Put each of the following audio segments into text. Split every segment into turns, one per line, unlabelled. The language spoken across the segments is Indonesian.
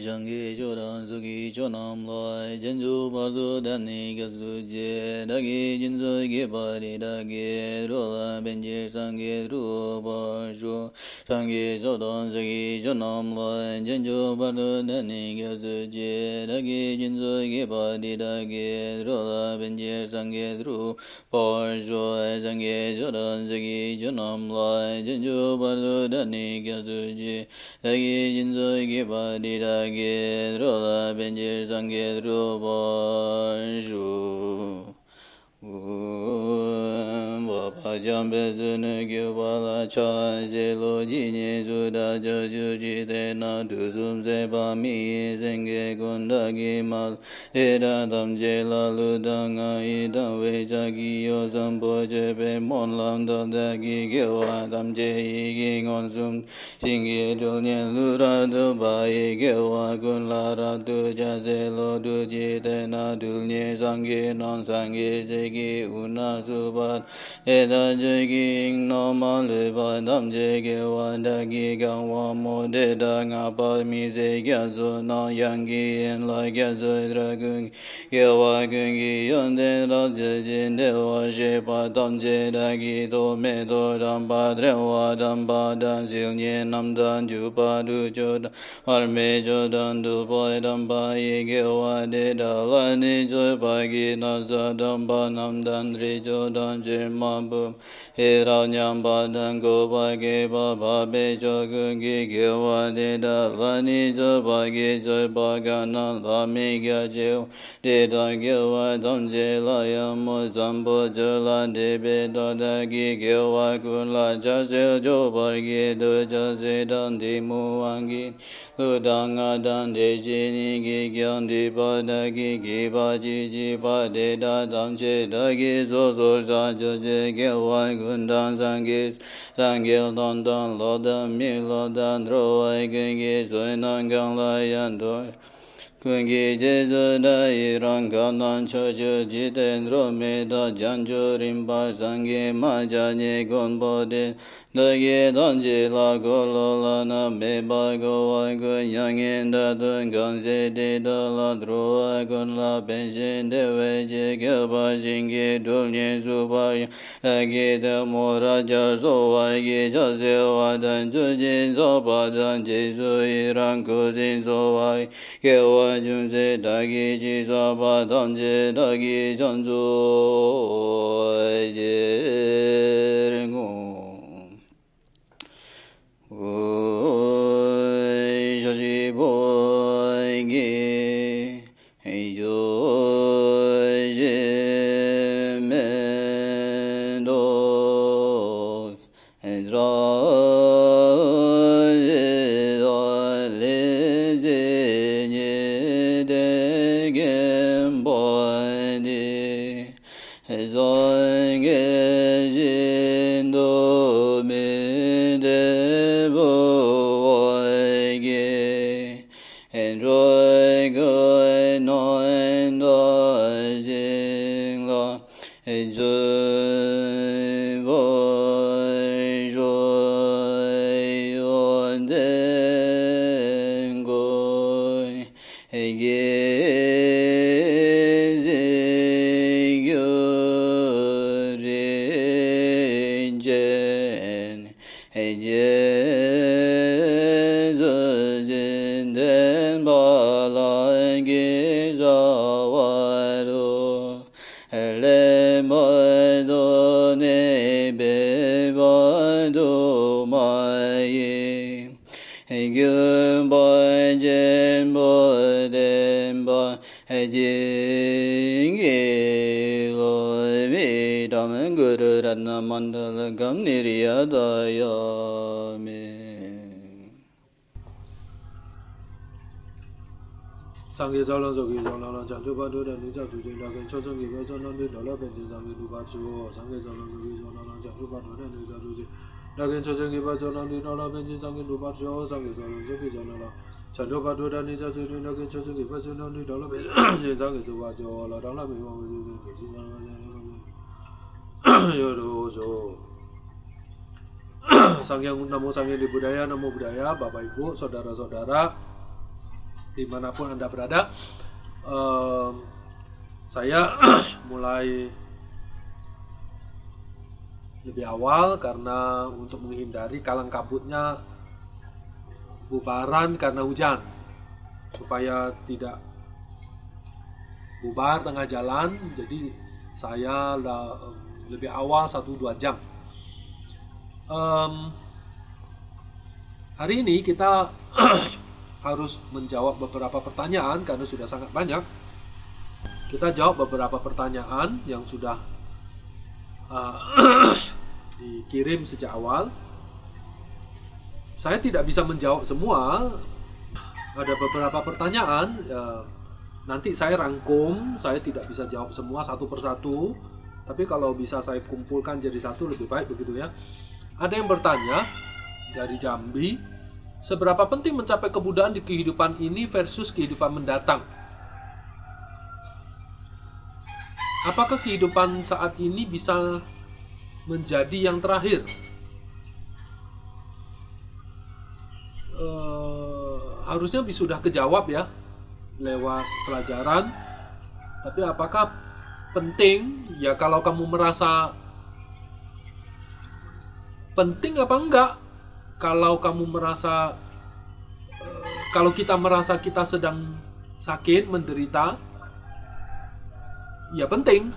Jangi Jodan Sugi Jonam Lai Janju Bazu Dani Gazuje Dagi Jinzu Gibari Dagi Rola Benji Sangi Ruba Shu Sangi Jodan Sugi Jonam Lai Janju Bazu Dani Gazuje Dagi Jinzu Gibari Dagi Rola Benji Sangi Ruba Shu Sangi Jodan Sugi Jonam Lai Janju Bazu Dani Gazuje Dagi Jinzu Gibari Dagi Rola Benji Sangi Ruba Shu Bapa Jambe Zunu Gyubala Cha Zelo Jini Zuda Joju Jite Na Duzum Zeba Mi Zenge Gunda Gimal Eda Dam Jela Ludanga Ida Weja Giyo Zambo Jebe Mon Lam Dagi Gyewa Dam Je Gingon Zum Singi Dulnyen Lura Dubai Gyewa Gun Lara Duja Zelo Dujite Na Dulnye Sangi Non Sangi Zegi Una Subat Eda Jegi Noma Leba Dam Jegi Wadagi Gawa Mode Dangapa Mise Gyazo Na Yangi En La Gyazo Dragung Gyawa Gungi Yonde Rajajin Dewa Shepa Dam Jedagi Do Medo Damba Drewa Damba Dan Zilnye Namdan Jupa Du Jodan Arme Jodan Du Boy Damba Yegewa Deda Lani Joy Bagi Naza Damba Namdan Jodan Jemabum Hira Nyamba Dango Bagi Baba Bejo Gungi Gyewa Deda Lani Jo Bagi Joy Bagana Lami Gyajo Deda Gyewa Damje Laya Mozambo Jola Debe Dodagi Gyewa Kunla Jase Jo Bagi Do Jase Dandi Muwangi Udanga Dandi Jini Gigyan Dipa Dagi Giba Jiji Padeda Damje Dagi Zozo Jajoje Gyewa Gundan Sangis Sangil Dondan Lodan Mi Lodan Roai Gungi Soinangang Layan Doi Kungi Jeju Dai Ranganan Choju Jiten Romeda Janju Rimba Sangi Majanye Gonbodin Dagi Danji La Golo Na Meba Goa Gun Yangin Dadun Ganze De La Droa Gun La Benjin Dewe Jegaba Jingi Dulnye Zubai Dagi De Moraja Zoa Gi Jase Wadan Jujin Zoba Dan Jesu Iran Kuzin Zoai Gewa Junse Dagi Jisaba Damje Dagi Janju Jeringu Shashi Boy Gi Heijo Jemendo Endra Mandala Gamniriya Dayame Sangi Sala Sogi Sala Janju Badu dan Nija Tuju Dagen Chosong Giba Sonan Di Dola Benji Sangi Duba Chuo Sangi Sala Sogi Sala Janju Badu dan Nija Tuju Dagen Chosong Giba Sonan Di Dola Benji Sangi Duba Chuo Sangi Sala Sogi Sala Janju Badu dan Nija Tuju Dagen Chosong Giba Sonan Di Dola Benji Sangi Duba Chuo La Dala Biwa Yodo
Namo Sangyang Budaya, Namo Buddhaya, Bapak Ibu, saudara-saudara, dimanapun Anda berada. Saya mulai lebih awal karena untuk menghindari kalang kabutnya bubaran karena hujan, supaya tidak bubar tengah jalan. Jadi saya lebih awal 1-2 jam. Hari ini kita harus menjawab beberapa pertanyaan karena sudah sangat banyak. Kita jawab beberapa pertanyaan yang sudah dikirim sejak awal. Saya tidak bisa menjawab semua. Ada beberapa pertanyaan, nanti saya rangkum. Saya tidak bisa jawab semua satu persatu, tapi kalau bisa saya kumpulkan jadi satu lebih baik, begitu ya. Ada yang bertanya dari Jambi, seberapa penting mencapai kebudayaan di kehidupan ini versus kehidupan mendatang? Apakah kehidupan saat ini bisa menjadi yang terakhir? Harusnya sudah kejawab ya lewat pelajaran. Tapi apakah penting? Ya kalau kamu merasa penting apa enggak? Kalau kamu merasa, kalau kita merasa kita sedang sakit, menderita, ya penting.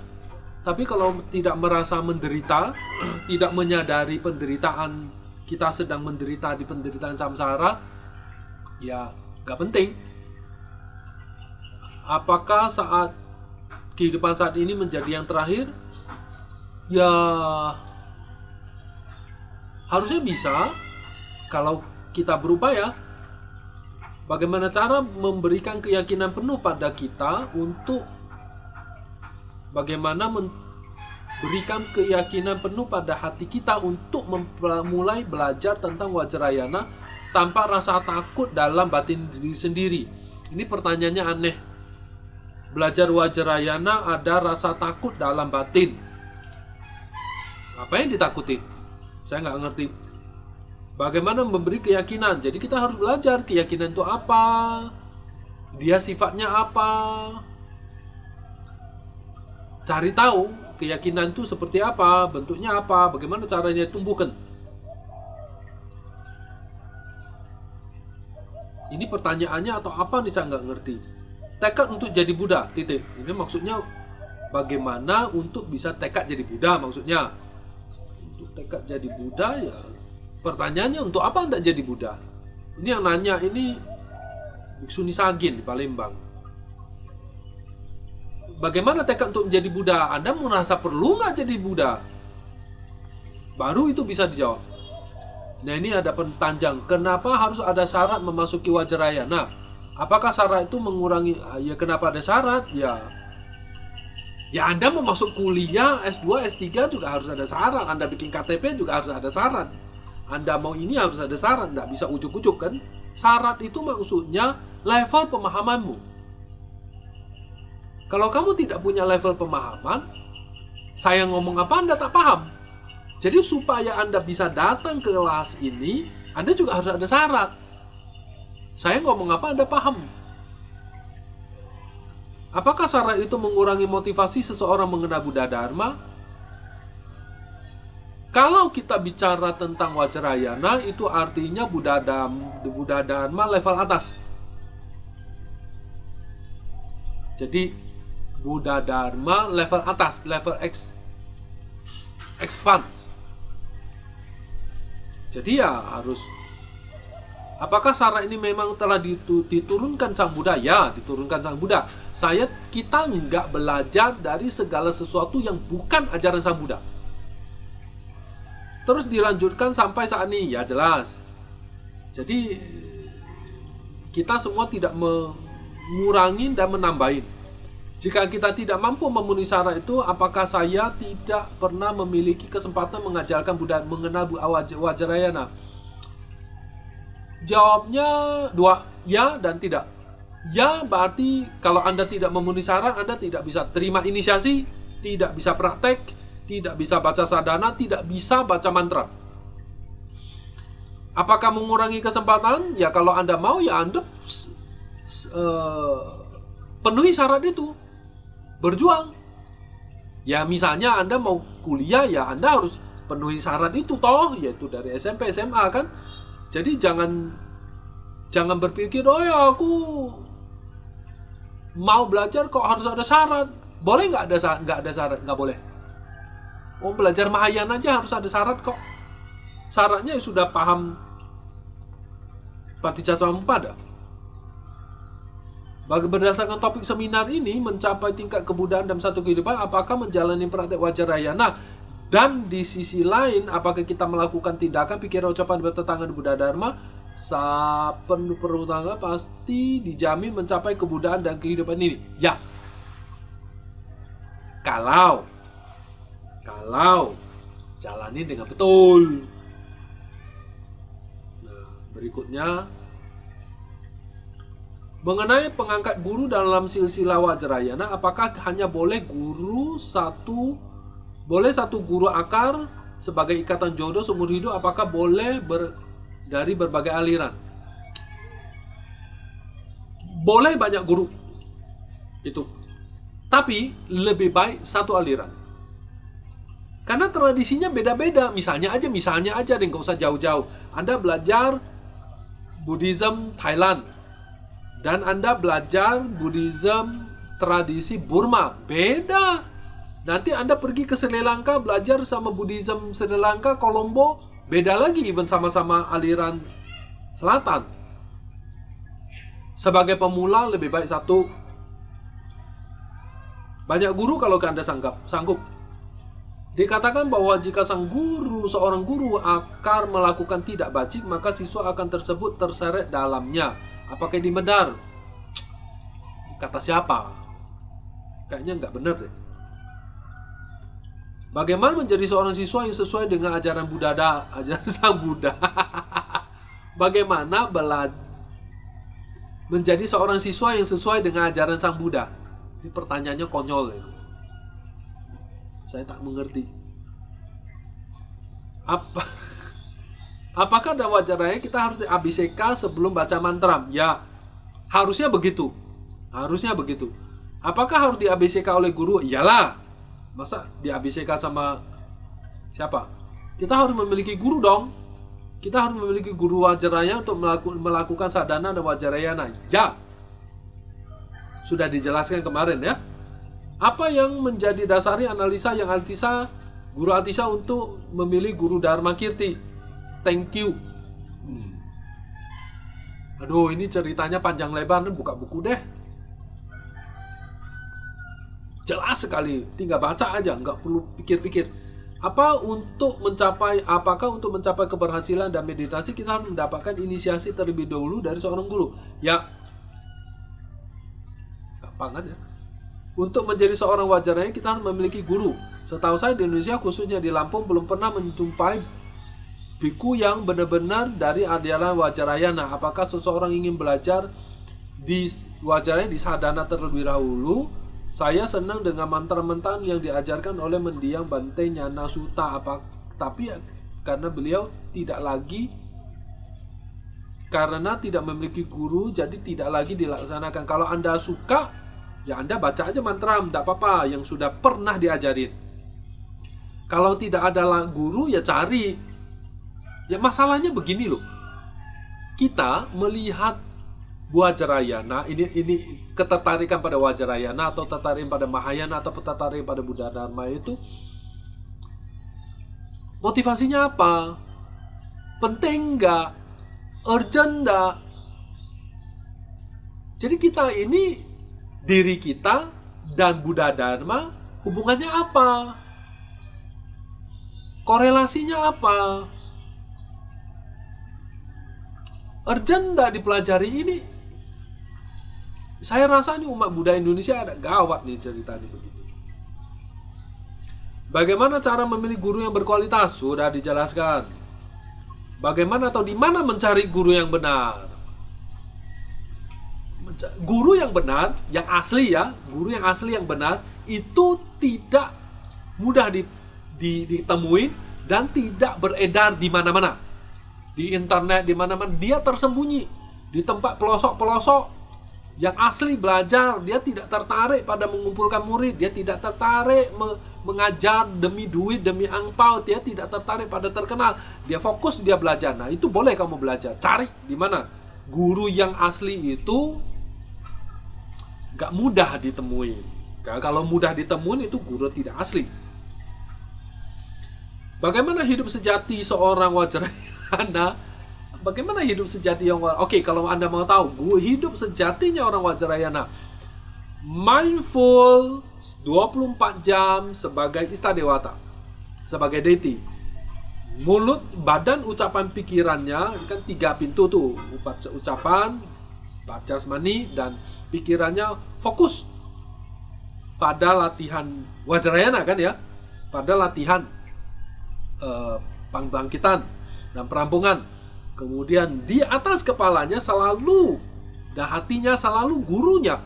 Tapi kalau tidak merasa menderita, tidak menyadari penderitaan, kita sedang menderita di penderitaan samsara, ya nggak penting. Apakah saat kehidupan saat ini menjadi yang terakhir? Ya harusnya bisa kalau kita berupaya. Bagaimana cara memberikan keyakinan penuh pada kita untuk bagaimana memberikan keyakinan penuh pada hati kita untuk mulai belajar tentang Vajrayana tanpa rasa takut dalam batin diri sendiri. Ini pertanyaannya aneh. Belajar Vajrayana ada rasa takut dalam batin. Apa yang ditakuti? Saya nggak ngerti. Bagaimana memberi keyakinan? Jadi kita harus belajar keyakinan itu apa, dia sifatnya apa. Cari tahu keyakinan itu seperti apa, bentuknya apa, bagaimana caranya tumbuhkan. Ini pertanyaannya atau apa nih, saya nggak ngerti. Tekad untuk jadi Buddha, titik. Ini maksudnya bagaimana untuk bisa tekad jadi Buddha maksudnya. Untuk tekad jadi Buddha ya, pertanyaannya untuk apa Anda jadi Buddha? Ini yang nanya ini Biksuni Sagin di Palembang. Bagaimana tekad untuk menjadi Buddha? Anda merasa perlu nggak jadi Buddha? Baru itu bisa dijawab. Nah ini ada pentanjang. Kenapa harus ada syarat memasuki Vajrayana? Apakah syarat itu mengurangi? Ya kenapa ada syarat? Ya Anda mau masuk kuliah S2, S3 juga harus ada syarat. Anda bikin KTP juga harus ada syarat. Anda mau ini harus ada syarat. Nggak bisa ujuk-ujuk kan? Syarat itu maksudnya level pemahamanmu. Kalau kamu tidak punya level pemahaman, saya ngomong apa Anda tak paham. Jadi supaya Anda bisa datang ke kelas ini, Anda juga harus ada syarat. Saya ngomong apa Anda paham. Apakah syarat itu mengurangi motivasi seseorang mengenal Buddha Dharma? Kalau kita bicara tentang Vajrayana, itu artinya Buddha Dharma level atas. Jadi Buddha Dharma level atas, level expand. Jadi ya harus. Apakah syarat ini memang telah diturunkan Sang Buddha? Ya, diturunkan Sang Buddha. Kita nggak belajar dari segala sesuatu yang bukan ajaran Sang Buddha. Terus dilanjutkan sampai saat ini, ya jelas. Jadi kita semua tidak mengurangi dan menambahin. Jika kita tidak mampu memenuhi syarat itu, apakah saya tidak pernah memiliki kesempatan mengajarkan Buddha, mengenal Vajrayana? Jawabnya dua, ya dan tidak. Ya berarti kalau Anda tidak memenuhi syarat, Anda tidak bisa terima inisiasi, tidak bisa praktek, tidak bisa baca sadhana, tidak bisa baca mantra. Apakah mengurangi kesempatan? Ya kalau Anda mau, ya Anda penuhi syarat itu. Berjuang. Ya misalnya Anda mau kuliah, ya Anda harus penuhi syarat itu toh, yaitu dari SMP, SMA kan. Jadi jangan berpikir, oh ya aku mau belajar kok harus ada syarat. Boleh nggak ada syarat? Nggak boleh. Oh, belajar Mahayana aja harus ada syarat kok. Syaratnya sudah paham Paticcasamuppada. Berdasarkan topik seminar ini, mencapai tingkat kebudayaan dalam satu kehidupan, apakah menjalani praktek Vajrayana? Dan di sisi lain, apakah kita melakukan tindakan, pikiran, ucapan bertentangan dengan Buddha Dharma? Saben perutangga pasti dijamin mencapai kebudayaan dan kehidupan ini. Ya. Kalau jalani dengan betul. Nah, berikutnya mengenai pengangkat guru dalam silsilah Vajrayana, apakah hanya boleh satu guru akar sebagai ikatan jodoh seumur hidup? Apakah boleh dari berbagai aliran? Boleh banyak guru itu, tapi lebih baik satu aliran. Karena tradisinya beda-beda. Misalnya aja deh, nggak usah jauh-jauh. Anda belajar Buddhism Thailand dan Anda belajar Buddhism tradisi Burma, beda. Nanti Anda pergi ke Sri Lanka belajar sama Buddhism Sri Lanka, Colombo, beda lagi, even sama-sama aliran selatan. Sebagai pemula lebih baik satu. Banyak guru kalau Anda sanggup. Dikatakan bahwa jika seorang guru akar melakukan tidak bacik, maka siswa akan tersebut terseret dalamnya. Apakah ini benar? Kata siapa? Kayaknya nggak benar deh. Bagaimana menjadi seorang siswa yang sesuai dengan ajaran ajaran Sang Buddha? Bagaimana menjadi seorang siswa yang sesuai dengan ajaran Sang Buddha? Ini pertanyaannya konyol ya. Saya tak mengerti. Apakah dalam Vajrayana kita harus di Abhiseka sebelum baca mantra? Ya, harusnya begitu. Apakah harus di Abhiseka oleh guru? Iyalah. Masa di Abhiseka sama siapa? Kita harus memiliki guru dong. Kita harus memiliki guru Vajrayana untuk melakukan sadhana dan Vajrayana. Ya. Sudah dijelaskan kemarin ya. Apa yang menjadi dasari analisa yang Guru Atisa untuk memilih Guru Dharma Kirti? Thank you. Aduh, ini ceritanya panjang lebar, buka buku deh. Jelas sekali, tinggal baca aja, nggak perlu pikir-pikir. Apakah untuk mencapai keberhasilan dan meditasi kita harus mendapatkan inisiasi terlebih dahulu dari seorang guru? Ya, gampang aja. Untuk menjadi seorang Vajrayana kita harus memiliki guru. Setahu saya di Indonesia, khususnya di Lampung, belum pernah menjumpai biku yang benar-benar dari aliran Vajrayana. Apakah seseorang ingin belajar di Vajrayana di sadhana terlebih dahulu? Saya senang dengan mantra-mantra yang diajarkan oleh mendiang Bante Nyana Sutta. Tapi karena beliau karena tidak memiliki guru, jadi tidak lagi dilaksanakan. Kalau Anda suka, ya Anda baca aja mantra, tidak apa-apa, yang sudah pernah diajarin. Kalau tidak ada guru, ya cari. Ya masalahnya begini loh. Kita melihat Vajrayana, ini ketertarikan pada Vajrayana atau tertarik pada Mahayana atau tertarik pada Buddha Dharma itu motivasinya apa? Penting nggak? Urgent nggak? Jadi kita ini, diri kita dan Buddha Dharma hubungannya apa? Korelasinya apa? Urgent nggak dipelajari ini? Saya rasa ini umat Buddha Indonesia ada gawat nih ceritanya begitu. Bagaimana cara memilih guru yang berkualitas? Sudah dijelaskan. Bagaimana atau di mana mencari guru yang benar? Guru yang benar, yang asli ya, guru yang asli yang benar itu tidak mudah ditemui dan tidak beredar di mana-mana. di internet, di mana-mana, dia tersembunyi di tempat pelosok-pelosok. Yang asli belajar, dia tidak tertarik pada mengumpulkan murid, dia tidak tertarik mengajar demi duit, demi angpau, dia tidak tertarik pada terkenal, dia fokus dia belajar. Nah, itu boleh kamu belajar. Cari di mana guru yang asli itu gak mudah ditemuin. Kalau mudah ditemuin itu guru tidak asli. Bagaimana hidup sejati seorang Wajrayana? Bagaimana hidup sejati yang Oke, kalau Anda mau tahu hidup sejatinya orang Wajrayana, mindful 24 jam sebagai Istadewata, sebagai deity. Mulut, badan, ucapan, pikirannya, kan 3 pintu tuh, ucapan, jasmani, dan pikirannya fokus pada latihan Wajrayana, kan ya, pada latihan pembangkitan dan perampungan. Kemudian di atas kepalanya selalu, dan hatinya selalu gurunya.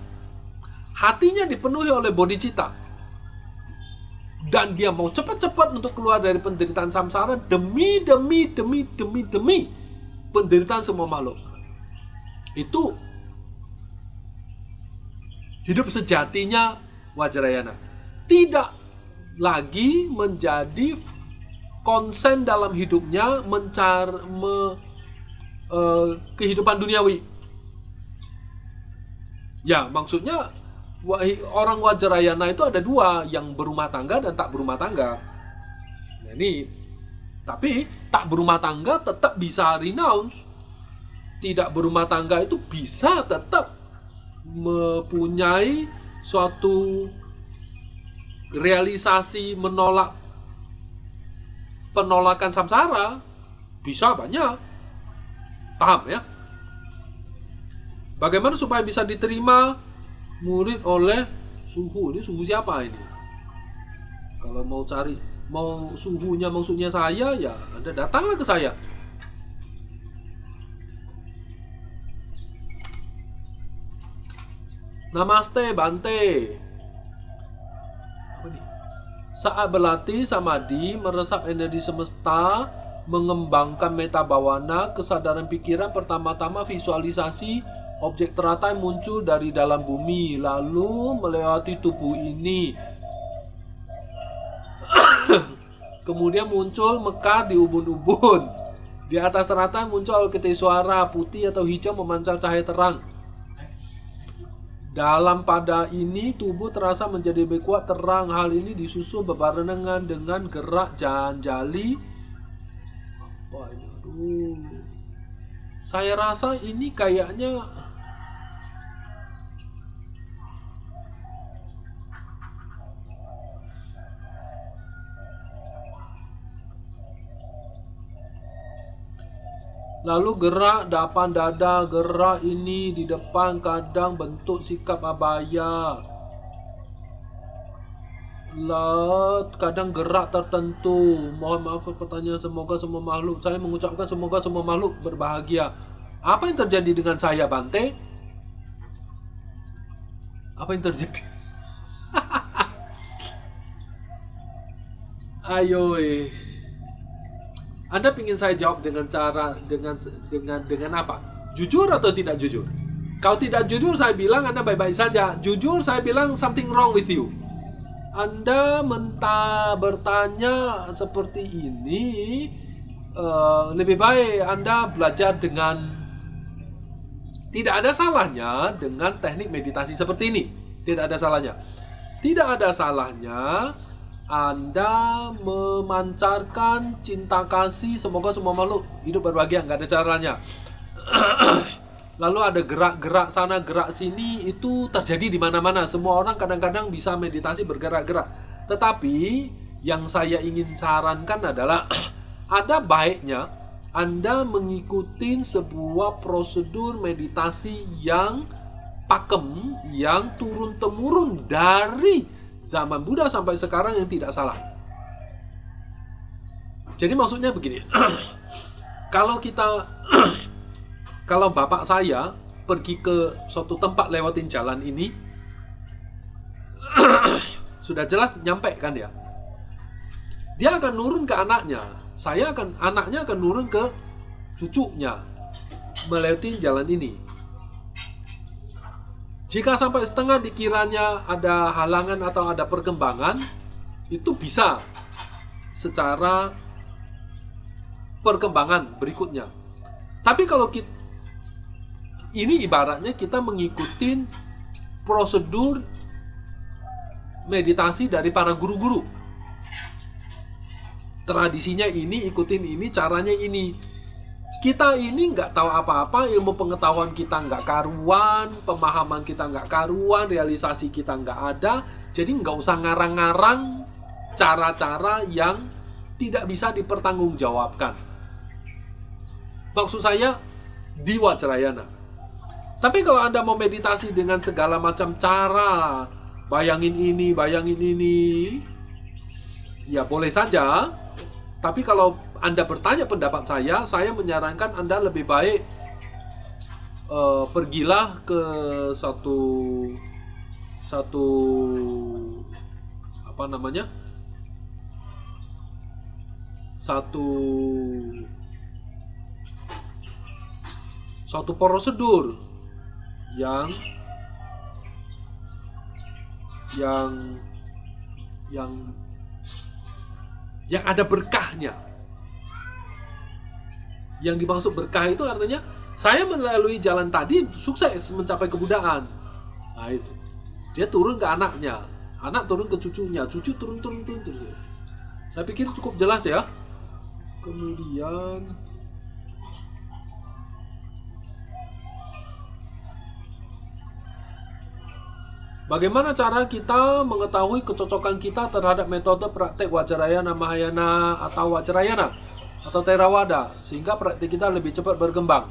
Hatinya dipenuhi oleh bodhicitta. Dan dia mau cepat-cepat untuk keluar dari penderitaan samsara demi penderitaan semua makhluk. Itu hidup sejatinya Wajrayana. Tidak lagi menjadi konsen dalam hidupnya kehidupan duniawi. Ya, maksudnya orang Wajrayana itu ada 2, yang berumah tangga dan tak berumah tangga. Nah, ini, tapi tak berumah tangga tetap bisa renounce. Tidak berumah tangga itu bisa tetap mempunyai suatu realisasi penolakan samsara. Bisa banyak. Paham ya? Bagaimana supaya bisa diterima murid oleh suhu? Ini suhu siapa ini? Kalau mau cari, mau suhunya maksudnya saya, ya Anda datanglah ke saya. Namaste Bante. Saat berlatih samadhi, meresap energi semesta, mengembangkan meta bawana, kesadaran pikiran, pertama-tama visualisasi objek teratai muncul dari dalam bumi, lalu melewati tubuh ini. Kemudian muncul mekar di ubun-ubun. Di atas teratai muncul Alkiteswara putih atau hijau memancar cahaya terang. Dalam pada ini tubuh terasa menjadi lebih kuat terang. Hal ini disusul berbarengan dengan gerak janjali. Wah, ini, aduh. Saya rasa ini kayaknya lalu gerak depan dada, gerak ini di depan, kadang bentuk sikap abaya. Kadang gerak tertentu. Mohon maaf pertanyaan, semoga semua makhluk, saya mengucapkan semoga semua makhluk berbahagia. Apa yang terjadi dengan saya, Bante? Apa yang terjadi? Ayo, Anda ingin saya jawab dengan cara dengan apa? Jujur atau tidak jujur? Kalau tidak jujur, saya bilang Anda baik-baik saja. Jujur, saya bilang something wrong with you. Anda bertanya seperti ini, lebih baik Anda belajar dengan, tidak ada salahnya dengan teknik meditasi seperti ini. Tidak ada salahnya. Tidak ada salahnya Anda memancarkan cinta kasih, semoga semua makhluk hidup berbahagia, nggak ada caranya. Lalu ada gerak-gerak sana, gerak sini, itu terjadi di mana-mana. Semua orang kadang-kadang bisa meditasi bergerak-gerak. Tetapi yang saya ingin sarankan adalah ada baiknya Anda mengikuti sebuah prosedur meditasi yang pakem, yang turun-temurun dari zaman Buddha sampai sekarang yang tidak salah. Jadi maksudnya begini, kalau bapak saya pergi ke suatu tempat lewatin jalan ini, sudah jelas nyampe kan ya. Dia akan nurun ke anaknya, anaknya akan nurun ke cucunya melewati jalan ini. Jika sampai setengah dikiranya ada halangan atau ada perkembangan, itu bisa secara perkembangan berikutnya. Tapi kalau kita, ini ibaratnya kita mengikuti prosedur meditasi dari para guru-guru. Tradisinya ini, ikutin ini, caranya ini. Kita ini nggak tahu apa-apa, ilmu pengetahuan kita nggak karuan, pemahaman kita nggak karuan, realisasi kita nggak ada. Jadi nggak usah ngarang-ngarang cara-cara yang tidak bisa dipertanggungjawabkan. Maksud saya di Vajrayana. Tapi kalau Anda mau meditasi dengan segala macam cara, bayangin ini, ya boleh saja. Tapi kalau Anda bertanya pendapat saya menyarankan Anda lebih baik pergilah ke satu apa namanya? Satu prosedur yang ada berkahnya. Yang dimaksud berkah itu artinya saya melalui jalan tadi sukses mencapai kebudaan. Nah itu. Dia turun ke anaknya, anak turun ke cucunya, cucu turun. Saya pikir cukup jelas ya. Kemudian bagaimana cara kita mengetahui kecocokan kita terhadap metode praktek Vajrayana, Mahayana, atau Vajrayana, atau Theravada, sehingga praktek kita lebih cepat berkembang?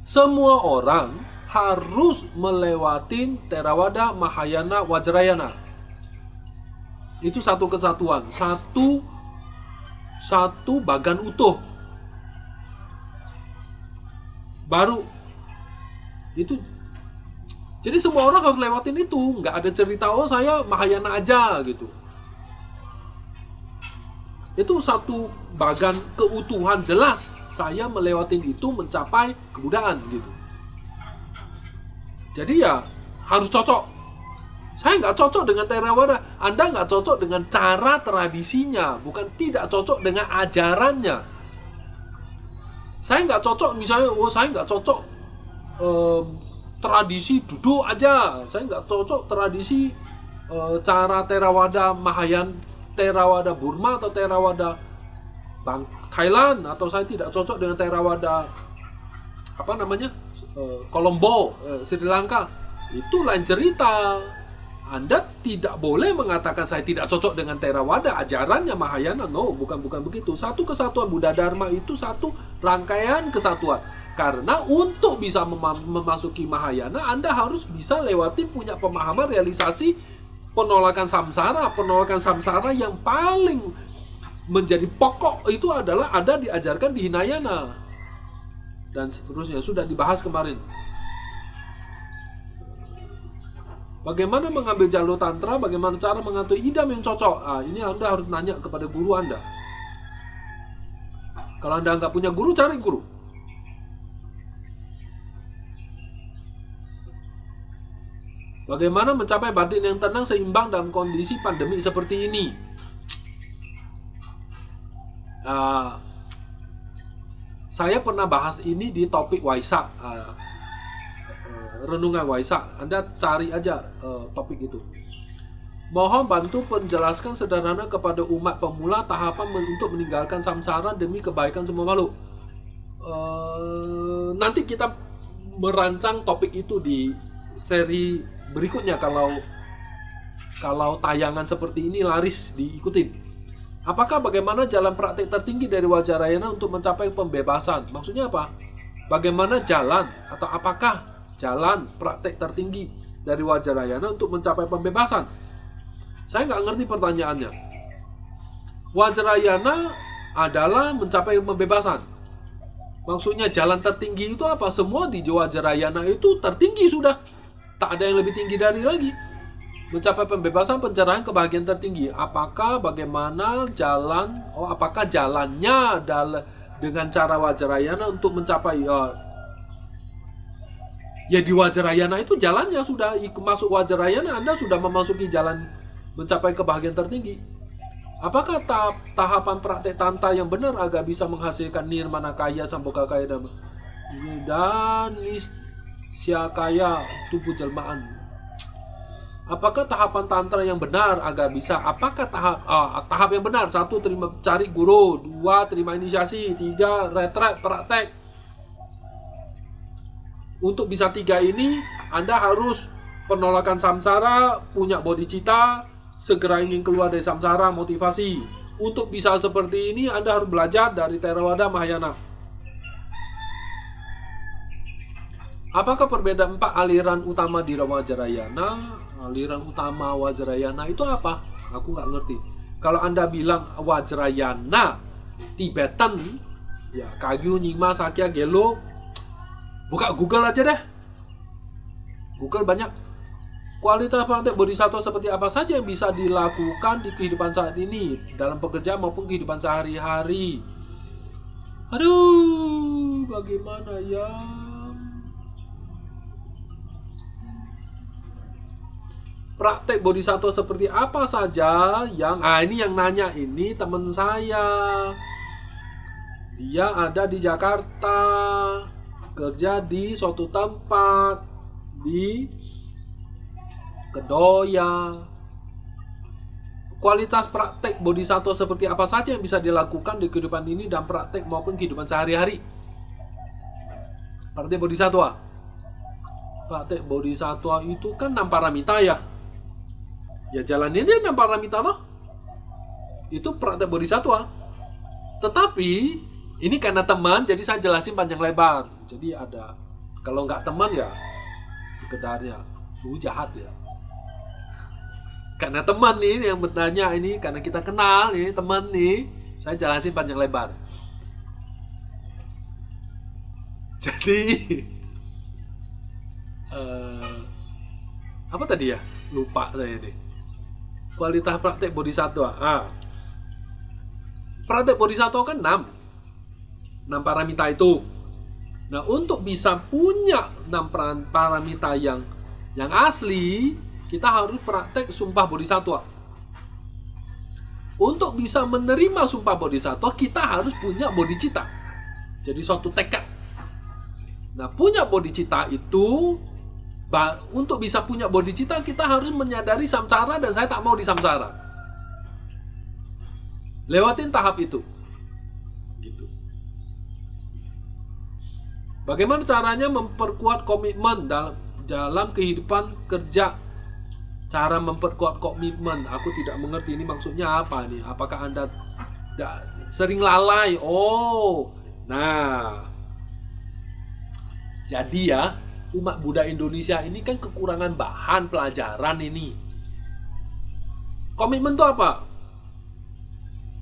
Semua orang harus melewati Theravada, Mahayana, Vajrayana. Itu satu kesatuan, satu bagan utuh. Baru itu. Jadi semua orang harus lewatin itu, nggak ada cerita oh saya Mahayana aja gitu. Itu satu bagan keutuhan jelas saya melewatin itu mencapai kebudaan gitu. Jadi ya harus cocok. Saya nggak cocok dengan Theravada, Anda nggak cocok dengan cara tradisinya, bukan tidak cocok dengan ajarannya. Saya nggak cocok misalnya, saya nggak cocok tradisi duduk aja, saya nggak cocok tradisi cara Theravada Mahayana, Theravada Burma atau Theravada Thailand, atau saya tidak cocok dengan Theravada apa namanya Colombo, Sri Lanka. Itu lain cerita. Anda tidak boleh mengatakan saya tidak cocok dengan Theravada, ajarannya Mahayana. No, bukan begitu. Satu kesatuan Buddha Dharma itu satu rangkaian kesatuan. Karena untuk bisa memasuki Mahayana, Anda harus bisa lewati punya pemahaman realisasi penolakan samsara yang paling menjadi pokok itu adalah ada diajarkan di Hinayana. Dan seterusnya, sudah dibahas kemarin. Bagaimana mengambil jalur tantra, bagaimana cara mengatur idam yang cocok. Ini Anda harus nanya kepada guru Anda. Kalau Anda nggak punya guru, cari guru. Bagaimana mencapai batin yang tenang seimbang dalam kondisi pandemi seperti ini? Saya pernah bahas ini di topik Waisak, renungan Waisak. Anda cari aja topik itu. Mohon bantu penjelaskan sederhana kepada umat pemula tahapan untuk meninggalkan samsara demi kebaikan semua makhluk. Nanti kita merancang topik itu di seri berikutnya kalau tayangan seperti ini laris diikutin. Bagaimana jalan praktik tertinggi dari Vajrayana untuk mencapai pembebasan? Maksudnya apa? Bagaimana jalan atau apakah jalan praktik tertinggi dari Vajrayana untuk mencapai pembebasan? Saya nggak ngerti pertanyaannya. Vajrayana adalah mencapai pembebasan. Maksudnya jalan tertinggi itu apa? Semua di Vajrayana itu tertinggi sudah. Tak ada yang lebih tinggi dari lagi. Mencapai pembebasan, pencerahan, kebahagiaan tertinggi. Apakah bagaimana jalan? Apakah jalannya dengan cara Vajrayana untuk mencapai ya di Vajrayana itu jalannya sudah masuk Vajrayana, Anda sudah memasuki jalan mencapai kebahagiaan tertinggi. Apakah tahapan praktek tantra yang benar agar bisa menghasilkan nirmana kaya, samboga kaya dan nisya kaya tubuh jelmaan? Apakah tahapan tantra yang benar agar bisa? Apakah tahap yang benar? 1. Cari guru. 2. Terima inisiasi. 3. Retret praktek. Untuk bisa 3 ini, Anda harus penolakan samsara, punya bodhicitta, segera ingin keluar dari samsara, motivasi. Untuk bisa seperti ini, Anda harus belajar dari Theravada Mahayana. Apakah perbedaan 4 aliran utama di Vajrayana? Aliran utama Vajrayana itu apa? Aku nggak ngerti. Kalau Anda bilang Vajrayana Tibetan, ya Kagyu, Nyingma, Sakya, Gelo, buka Google aja deh. Google banyak. Kualitas praktek bodhisattva seperti apa saja yang bisa dilakukan di kehidupan saat ini, dalam pekerjaan maupun kehidupan sehari-hari. Aduh, bagaimana ya? Praktek bodhisattva seperti apa saja yang ini yang nanya ini teman saya. Dia ada di Jakarta, kerja di suatu tempat di Kedoya. Kualitas praktek bodhisattva seperti apa saja yang bisa dilakukan di kehidupan ini dan praktek maupun kehidupan sehari-hari. Praktek bodhisattva. Praktek bodhisattva itu kan 6 paramita ya. Ya jalannya dia 6 paramita loh. Itu praktek bodhisattva. Tetapi ini karena teman, jadi saya jelasin panjang lebar. Jadi ada, kalau nggak teman ya sekedarnya suhu jahat ya. Karena teman nih yang bertanya ini, karena kita kenal nih teman nih, saya jelasin panjang lebar. Jadi apa tadi ya? Lupa saya nih. Kualitas praktek bodhisattva. Praktek bodhisattva kan 6 paramita itu. Nah, untuk bisa punya 6 paramita yang asli, kita harus praktek sumpah bodhisattva. Untuk bisa menerima sumpah bodhisattva, kita harus punya bodhicitta. Jadi suatu tekad. Nah, punya bodhicitta itu, untuk bisa punya bodhicitta, kita harus menyadari samsara dan saya tak mau di samsara. Lewatin tahap itu. Gitu. Bagaimana caranya memperkuat komitmen dalam kehidupan kerja? Cara memperkuat komitmen, aku tidak mengerti ini maksudnya apa nih? Apakah Anda sering lalai? Oh, nah, jadi ya, umat Buddha Indonesia ini kan kekurangan bahan pelajaran ini. Komitmen itu apa?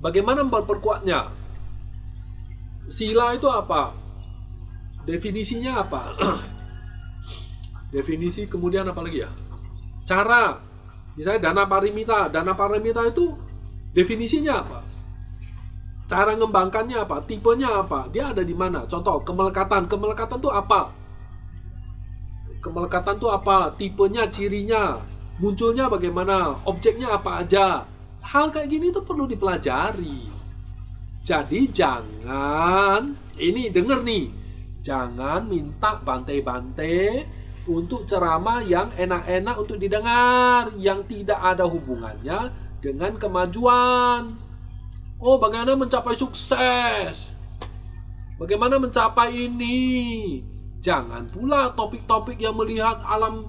Bagaimana memperkuatnya? Sila itu apa? Definisinya apa? Definisi, kemudian apa lagi ya? Cara. Misalnya dana parimita. Dana parimita itu definisinya apa? Cara ngembangkannya apa? Tipenya apa? Dia ada di mana? Contoh, kemelekatan. Kemelekatan itu apa? Kemelekatan itu apa? Tipenya, cirinya, munculnya bagaimana, objeknya apa aja. Hal kayak gini tuh perlu dipelajari. Jadi jangan, ini denger nih, jangan minta bantai-bantai untuk ceramah yang enak-enak untuk didengar, yang tidak ada hubungannya dengan kemajuan. Oh, bagaimana mencapai sukses? Bagaimana mencapai ini? Jangan pula topik-topik yang melihat alam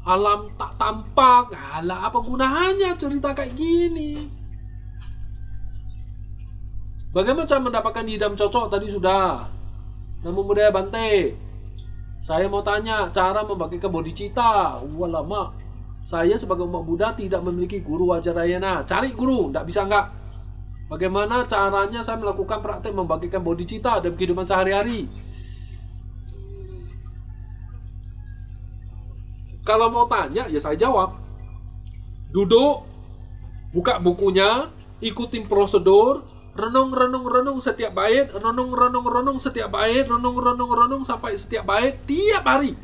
alam tak tampak. Alah, apa gunanya cerita kayak gini? Bagaimana cara mendapatkan hidam cocok? Tadi sudah. Namun budaya Bante, saya mau tanya cara membagikan bodhicitta. Lama. Saya sebagai umat Buddha tidak memiliki guru Vajrayana. Cari guru, tidak bisa enggak. Bagaimana caranya saya melakukan praktek membagikan bodhicitta dalam kehidupan sehari-hari? Kalau mau tanya, ya saya jawab. Duduk, buka bukunya, ikutin prosedur, renung setiap bait, renung setiap bait, renung sampai setiap bait tiap hari,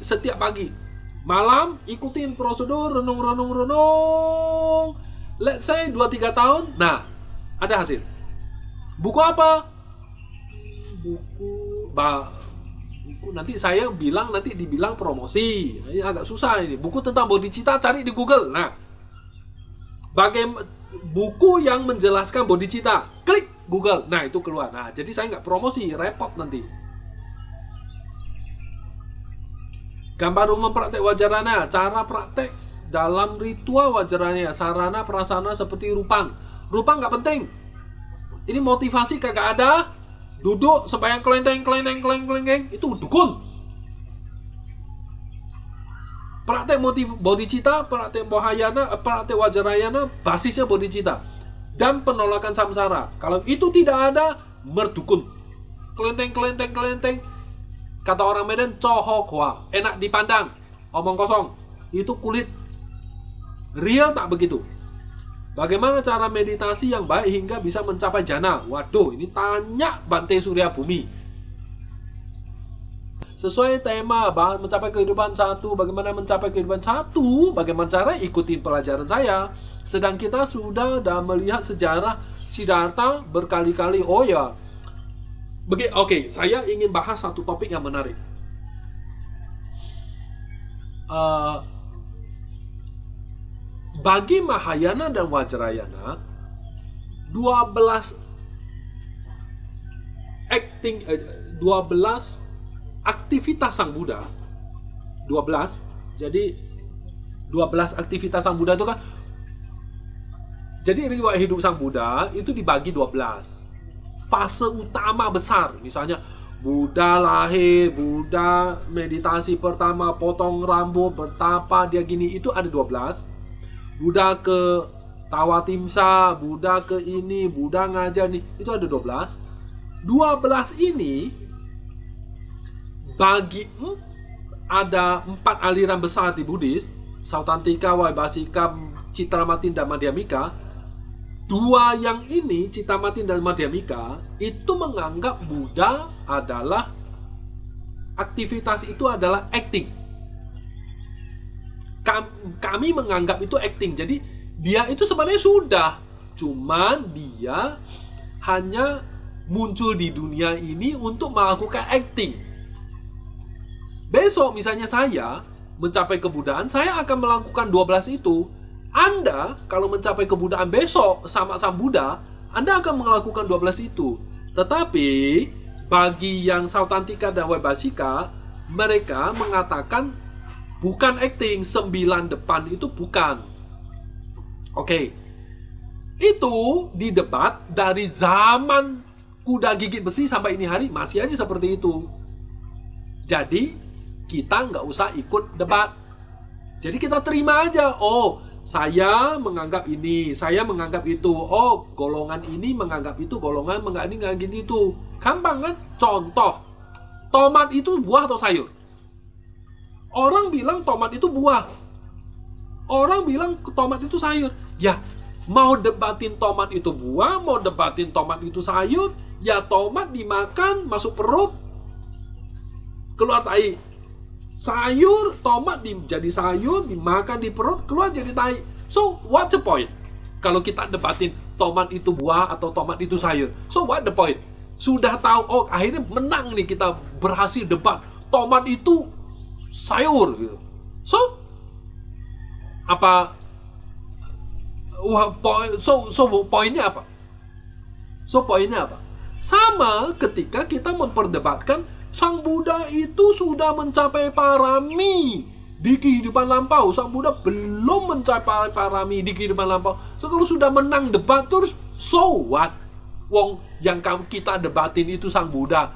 setiap pagi, malam ikutin prosedur renung. Let's say 2-3 tahun, nah ada hasil. Buku apa? Buku nanti saya bilang, nanti dibilang promosi. Ini agak susah ini. Buku tentang bodhicitta cari di Google. Nah, bagaimana buku yang menjelaskan bodhicitta? Klik Google. Nah, itu keluar. Nah, jadi saya nggak promosi, repot nanti. Gambar umum praktek Wajarana, cara praktek dalam ritual Wajarana, sarana prasarana seperti rupang. Rupang nggak penting. Ini motivasi kagak ada. Duduk sembahyang kelenteng, itu dukun. Praktek motif bodhicitta, praktek Mahayana, praktek Wajarayana, basisnya bodhicitta dan penolakan samsara. Kalau itu tidak ada, merdukun. Kelenteng. Kata orang Medan, coho kwa, enak dipandang, omong kosong. Itu kulit. Real tak begitu. Bagaimana cara meditasi yang baik hingga bisa mencapai jana? Waduh, ini tanya Bante Surya Bumi. Sesuai tema mencapai kehidupan satu, bagaimana mencapai kehidupan satu, bagaimana cara ikutin pelajaran saya. Sedang kita sudah melihat sejarah Siddhartha berkali-kali. Oh ya, oke, saya ingin bahas satu topik yang menarik. Bagi Mahayana dan Vajrayana, 12 aktivitas Sang Buddha, 12. Jadi 12 aktivitas Sang Buddha itu kan, jadi riwayat hidup Sang Buddha itu dibagi 12 fase utama besar. Misalnya Buddha lahir, Buddha meditasi pertama, potong rambut, bertapa, dia gini, itu ada 12. Buddha ke Tawatimsa, Buddha ke ini, Buddha ngajar nih, itu ada 12. 12 ini bagi ada 4 aliran besar di Buddhis, Sautantika, Vaibhasika, Citamatin, dan Madhyamika. 2 yang ini, Citamatin dan Madhyamika, itu menganggap Buddha adalah aktivitas itu adalah acting. Kami menganggap itu acting. Jadi dia itu sebenarnya sudah, cuman dia hanya muncul di dunia ini untuk melakukan acting. Besok misalnya saya mencapai kebuddhaan, saya akan melakukan 12 itu. Anda kalau mencapai kebuddhaan besok sama Sang Buddha, Anda akan melakukan 12 itu. Tetapi bagi yang Sautantika dan Vaibhasika, mereka mengatakan bukan acting, 9 depan itu bukan. Oke. Itu didebat dari zaman kuda gigit besi sampai ini hari masih aja seperti itu. Jadi kita nggak usah ikut debat. Jadi kita terima aja. Oh, saya menganggap ini, saya menganggap itu. Oh, golongan ini menganggap itu, golongan menganggap ini, nggak gini itu. Gampang kan? Contoh, tomat itu buah atau sayur? Orang bilang tomat itu buah. Orang bilang tomat itu sayur. Ya, mau debatin tomat itu buah, mau debatin tomat itu sayur, ya tomat dimakan, masuk perut, keluar tai. Sayur, tomat jadi sayur, dimakan di perut, keluar jadi tai. So, what's the point? Kalau kita debatin tomat itu buah atau tomat itu sayur. So, what the point? Sudah tahu, oh akhirnya menang nih, kita berhasil debat. Tomat itu sayur gitu. So apa poinnya apa? So poinnya apa? Sama ketika kita memperdebatkan Sang Buddha itu sudah mencapai parami di kehidupan lampau. Sang Buddha belum mencapai parami di kehidupan lampau. So kalau sudah menang debat terus, so what? Wong yang kita debatin itu Sang Buddha.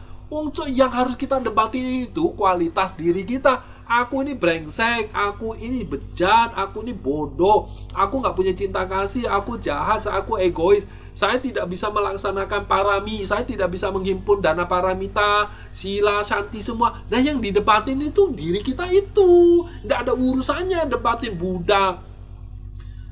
Yang harus kita debatin itu kualitas diri kita. Aku ini brengsek, aku ini bejat, aku ini bodoh, aku nggak punya cinta kasih, aku jahat, aku egois, saya tidak bisa melaksanakan parami, saya tidak bisa menghimpun dana paramita, sila, shanti semua. Nah yang didebatin itu diri kita itu. Nggak ada urusannya debatin Buddha.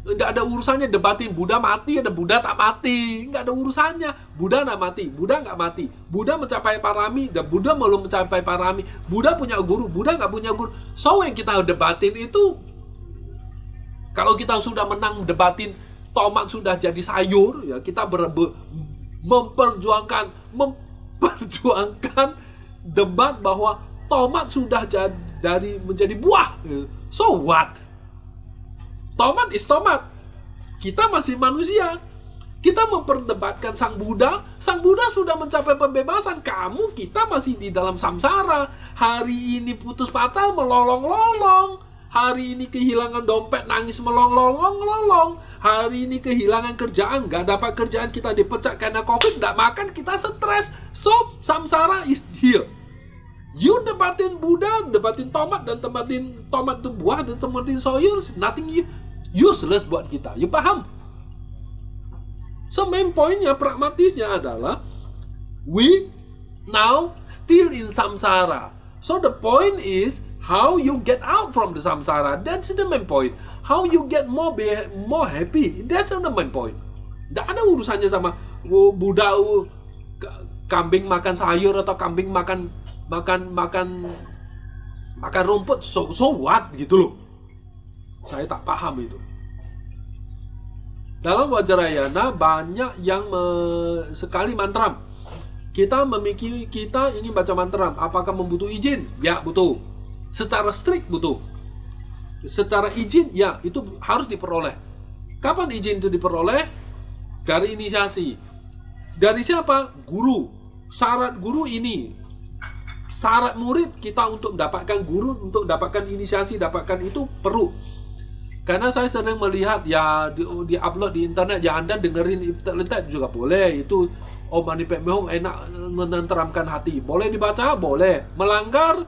Nggak ada urusannya debatin Buddha mati ada Buddha tak mati. Nggak ada urusannya. Buddha nggak mati, Buddha nggak mati. Buddha mencapai parami dan Buddha belum mencapai parami. Buddha punya guru, Buddha nggak punya guru. So yang kita debatin itu, kalau kita sudah menang debatin tomat sudah jadi sayur, ya kita memperjuangkan debat bahwa tomat sudah menjadi buah. So what? Tomat is tomat. Kita masih manusia. Kita memperdebatkan Sang Buddha. Sang Buddha sudah mencapai pembebasan. Kita masih di dalam samsara. Hari ini putus patah melolong-lolong. Hari ini kehilangan dompet nangis melolong-lolong. Hari ini kehilangan kerjaan, gak dapat kerjaan, kita dipecat karena COVID, gak makan, kita stres. So, samsara is here. You debatin Buddha, debatin tomat, dan debatin tomat itu buah, dan debatin sayur, nothing useless buat kita. You paham? So, main pointnya, pragmatisnya adalah we now still in samsara. So, the point is how you get out from the samsara. That's the main point. How you get more happy. That's the main point. Tidak ada urusannya sama Buddha kambing makan sayur atau kambing makan rumput. So what gitu loh. Saya tak paham itu. Dalam Vajrayana banyak yang sekali mantram. Kita ingin baca mantram. Apakah membutuhkan izin? Ya, butuh. Secara strict butuh. Secara izin, ya, itu harus diperoleh. Kapan izin itu diperoleh? Dari inisiasi. Dari siapa? Guru. Syarat guru ini. Syarat murid kita untuk mendapatkan guru, untuk dapatkan inisiasi, dapatkan itu perlu. Karena saya sering melihat ya di-upload di internet, ya Anda dengerin internet juga boleh. Itu Om Mani Padme Hum enak menenteramkan hati. Boleh dibaca? Boleh. Melanggar?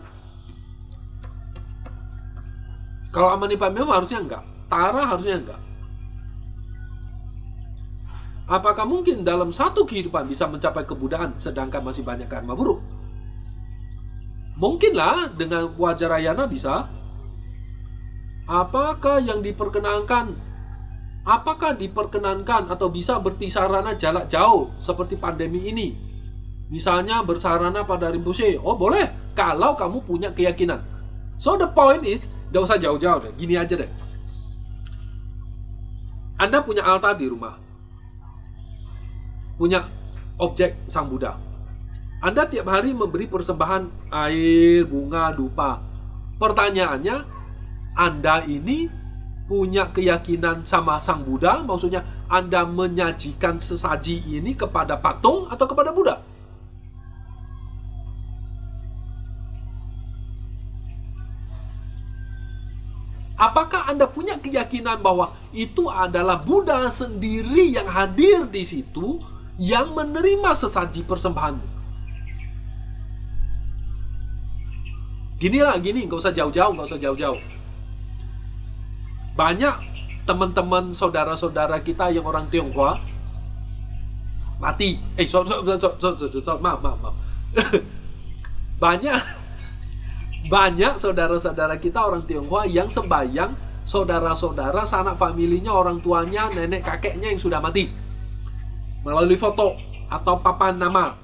Kalau Mani Padme Hum harusnya enggak. Tara harusnya enggak. Apakah mungkin dalam satu kehidupan bisa mencapai kebuddhaan sedangkan masih banyak karma buruk? Mungkinlah dengan Vajrayana bisa. Apakah yang diperkenankan? Apakah diperkenankan atau bisa bertisarana jarak jauh seperti pandemi ini? Misalnya bersarana pada Rinpoche. Oh boleh, kalau kamu punya keyakinan. So the point is, gak usah jauh-jauh deh, gini aja deh. Anda punya altar di rumah, punya objek Sang Buddha. Anda tiap hari memberi persembahan air, bunga, dupa. Pertanyaannya, Anda ini punya keyakinan sama Sang Buddha? Maksudnya Anda menyajikan sesaji ini kepada patung atau kepada Buddha? Apakah Anda punya keyakinan bahwa itu adalah Buddha sendiri yang hadir di situ, yang menerima sesaji persembahan? Gini, nggak usah jauh-jauh. Banyak teman-teman saudara-saudara kita yang orang Tionghoa mati. Maaf. Banyak saudara-saudara kita orang Tionghoa yang sembahyang saudara-saudara, sanak familinya, orang tuanya, nenek kakeknya yang sudah mati melalui foto atau papan nama.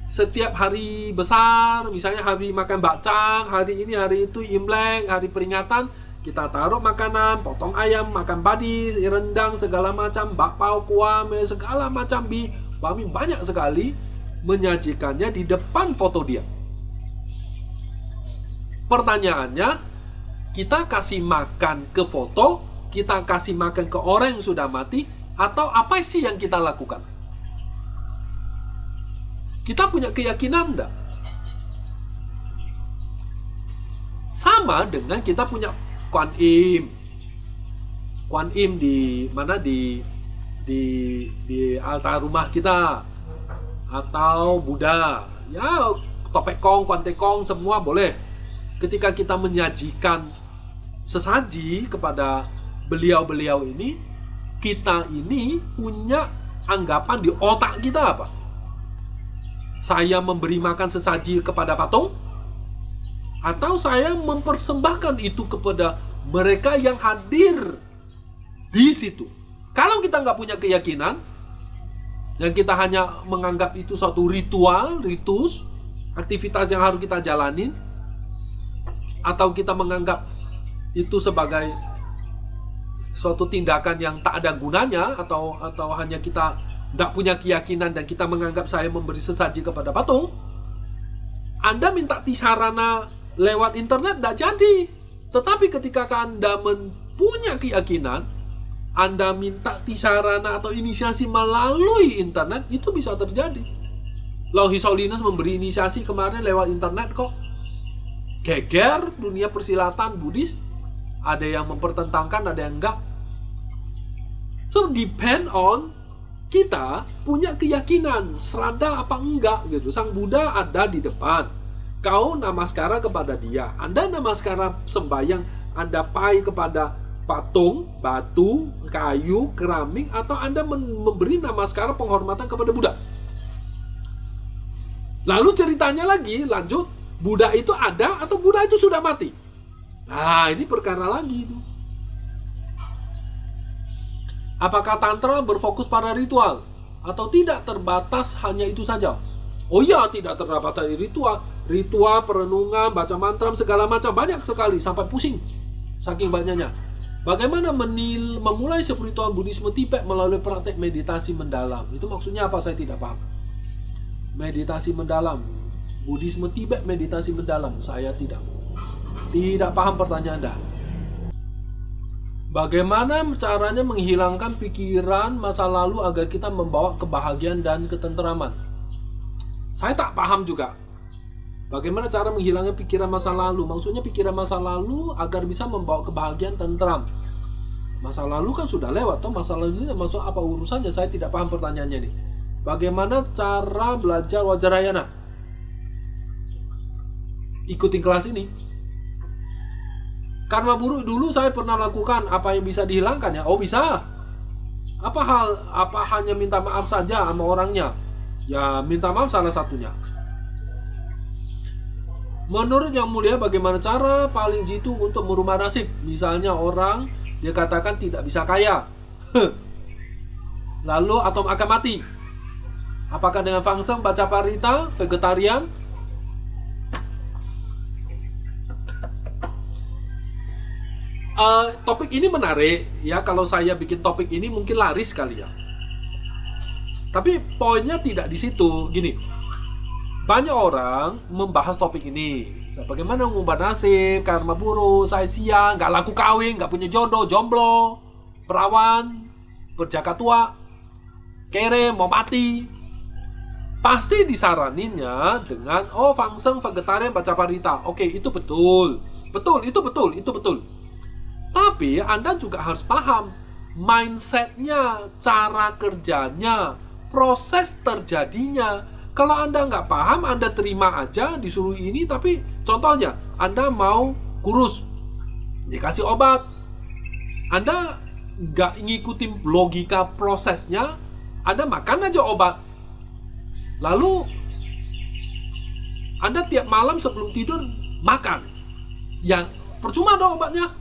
Setiap hari besar, misalnya hari makan bakcang, hari ini, hari itu, Imlek, hari peringatan, kita taruh makanan, potong ayam, makan padi, rendang, segala macam, bakpao, kuah, segala macam, kami banyak sekali menyajikannya di depan foto dia. Pertanyaannya, kita kasih makan ke foto, kita kasih makan ke orang yang sudah mati, atau apa sih yang kita lakukan? Kita punya keyakinan enggak? Sama dengan kita punya Kuan Im. Kuan Im di mana, di altar rumah kita, atau Buddha. Ya, Topek Kong, Kuan Tekong, semua boleh. Ketika kita menyajikan sesaji kepada beliau-beliau ini, kita ini punya anggapan di otak kita apa? Saya memberi makan sesaji kepada patung? Atau saya mempersembahkan itu kepada mereka yang hadir di situ. Kalau kita nggak punya keyakinan, dan kita hanya menganggap itu suatu ritual, ritus, aktivitas yang harus kita jalanin, atau kita menganggap itu sebagai suatu tindakan yang tak ada gunanya, atau hanya kita nggak punya keyakinan dan kita menganggap saya memberi sesaji kepada patung, Anda minta tisarana lewat internet tidak jadi. Tetapi ketika Anda punya keyakinan, Anda minta tisarana atau inisiasi melalui internet, itu bisa terjadi. Loh, His Holiness memberi inisiasi kemarin lewat internet kok. Geger dunia persilatan Buddhis. Ada yang mempertentangkan, ada yang enggak. So, depend on kita punya keyakinan, serada apa enggak gitu. Sang Buddha ada di depan. Kau namaskara kepada dia. Anda namaskara sembahyang, Anda pai kepada patung, batu, kayu, keramik, atau Anda memberi namaskara penghormatan kepada Buddha. Lalu ceritanya lagi, lanjut, Buddha itu ada atau Buddha itu sudah mati? Nah, ini perkara lagi itu. Apakah Tantra berfokus pada ritual? Atau tidak terbatas hanya itu saja? Oh iya, tidak terbatas ritual. Ritual, perenungan, baca mantra, segala macam. Banyak sekali, sampai pusing. Saking banyaknya. Bagaimana memulai spiritual Buddhisme Tibet melalui praktek meditasi mendalam? Itu maksudnya apa? Saya tidak paham. Meditasi mendalam. Buddhisme Tibet meditasi mendalam. Saya tidak paham pertanyaan Anda. Bagaimana caranya menghilangkan pikiran masa lalu agar kita membawa kebahagiaan dan ketenteraman? Saya tak paham juga. Bagaimana cara menghilangkan pikiran masa lalu? Maksudnya pikiran masa lalu agar bisa membawa kebahagiaan tentram. Masa lalu kan sudah lewat, toh masa lalu ini maksud apa urusannya? Saya tidak paham pertanyaannya nih. Bagaimana cara belajar Vajrayana? Ikutin kelas ini. Karma buruk dulu saya pernah lakukan. Apa yang bisa dihilangkan ya? Oh bisa. Apa hanya minta maaf saja sama orangnya? Ya minta maaf salah satunya. Menurut Yang Mulia, bagaimana cara paling jitu untuk merubah nasib? Misalnya orang dia katakan tidak bisa kaya, lalu atau akan mati. Apakah dengan fangseng, baca parita, vegetarian? Topik ini menarik ya. Kalau saya bikin topik ini mungkin laris kali ya. Tapi poinnya tidak di situ. Gini. Banyak orang membahas topik ini. Bagaimana mengubah nasib, karma buruk, saya siang, nggak laku kawin, nggak punya jodoh, jomblo, perawan, berjaka tua, kere, mau mati. Pasti disaraninnya dengan, oh fangseng, vegetarian, baca parita. Oke, itu betul. Itu betul. Tapi Anda juga harus paham mindsetnya, cara kerjanya, proses terjadinya. Kalau Anda nggak paham, Anda terima aja disuruh ini, tapi contohnya Anda mau kurus, dikasih obat, Anda nggak ngikutin logika prosesnya, Anda makan aja obat, lalu Anda tiap malam sebelum tidur makan, ya percuma dong obatnya.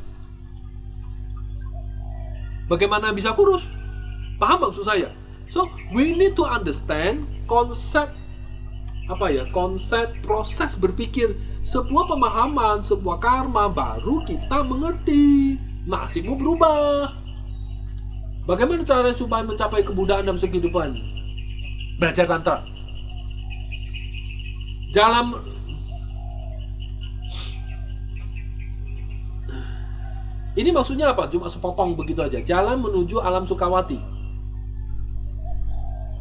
Bagaimana bisa kurus? Paham maksud saya? So, we need to understand konsep proses berpikir, sebuah pemahaman, sebuah karma, baru kita mengerti nasibmu berubah. Bagaimana cara supaya mencapai kebudayaan dalam kehidupan? Belajar tantra. Ini maksudnya apa? Cuma sepotong begitu aja. Jalan menuju alam Sukawati.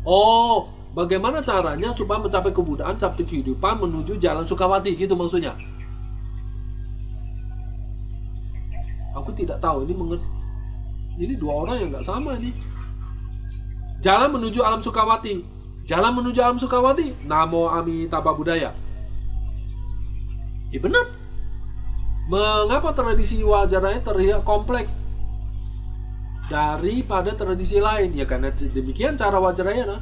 Oh, bagaimana caranya supaya mencapai kebudayaan sabtu kehidupan menuju jalan Sukawati, gitu maksudnya? Aku tidak tahu, ini dua orang yang nggak sama nih. Jalan menuju alam Sukawati. Jalan menuju alam Sukawati, Namo Amitabha Buddhaya. Benar. Mengapa tradisi Vajrayana terlihat kompleks daripada tradisi lain? Ya karena demikian cara Vajrayana.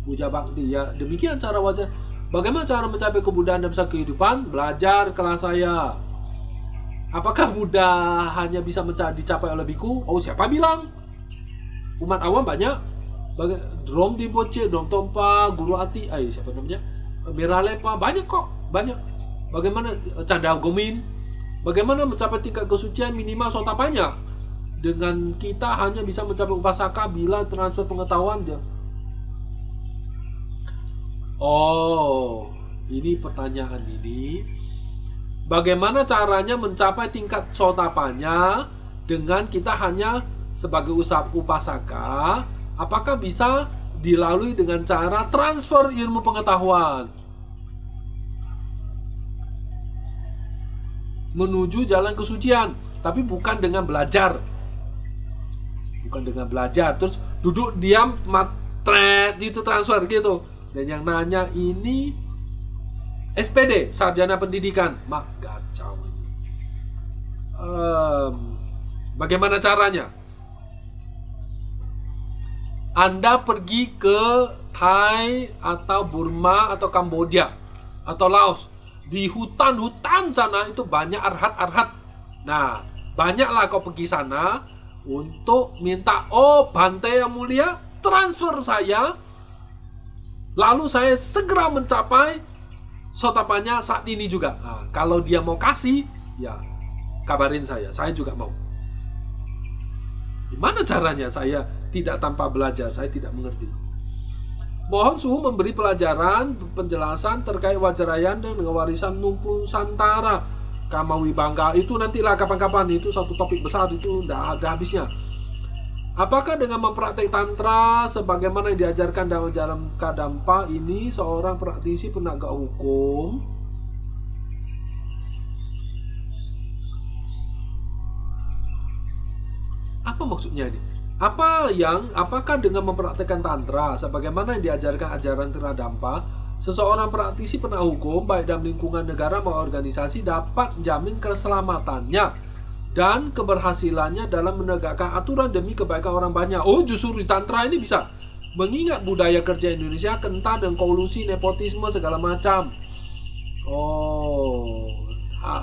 Puja Bakti, ya demikian cara Vajrayana. Bagaimana cara mencapai kebudayaan dalam kehidupan? Belajar kelas saya. Apakah Buddha hanya bisa dicapai oleh biku? Oh, siapa bilang? Umat awam banyak. Drom Rinpoche, Drom Tompa, Guru Ati, siapa namanya? Miralepa, banyak kok, banyak. Bagaimana Canda Gomin? Bagaimana mencapai tingkat kesucian minimal Sotapanya? Dengan kita hanya bisa mencapai upasaka bila transfer pengetahuan dia. Oh, ini pertanyaan ini. Bagaimana caranya mencapai tingkat Sotapanya dengan kita hanya sebagai upasaka? Apakah bisa dilalui dengan cara transfer ilmu pengetahuan menuju jalan kesucian, tapi bukan dengan belajar. Bukan dengan belajar terus duduk diam matret gitu transfer gitu. Dan yang nanya ini SPD, sarjana pendidikan. Mak gacau ini. Bagaimana caranya? Anda pergi ke Thai atau Burma atau Kamboja atau Laos. Di hutan-hutan sana itu banyak arhat-arhat. Nah, banyaklah kau pergi sana untuk minta, oh Bante yang mulia, transfer saya. Lalu saya segera mencapai Sotapanya saat ini juga. Nah, kalau dia mau kasih, ya kabarin saya juga mau. Gimana caranya? Saya tidak tanpa belajar, saya tidak mengerti. Mohon Suhu memberi pelajaran, penjelasan terkait Vajrayana dengan warisan Nusantara. Kamawi Bangga itu nantilah kapan-kapan, itu satu topik besar, itu tidak ada habisnya. Apakah dengan mempraktek tantra sebagaimana yang diajarkan dalam Kadampa ini seorang praktisi penegak hukum apa maksudnya ini? Apakah dengan mempraktekkan tantra sebagaimana yang diajarkan ajaran Kadampa seseorang praktisi penegak hukum baik dalam lingkungan negara maupun organisasi dapat menjamin keselamatannya dan keberhasilannya dalam menegakkan aturan demi kebaikan orang banyak? Oh, justru di tantra ini bisa. Mengingat budaya kerja Indonesia kental dengan kolusi, nepotisme, segala macam. Oh,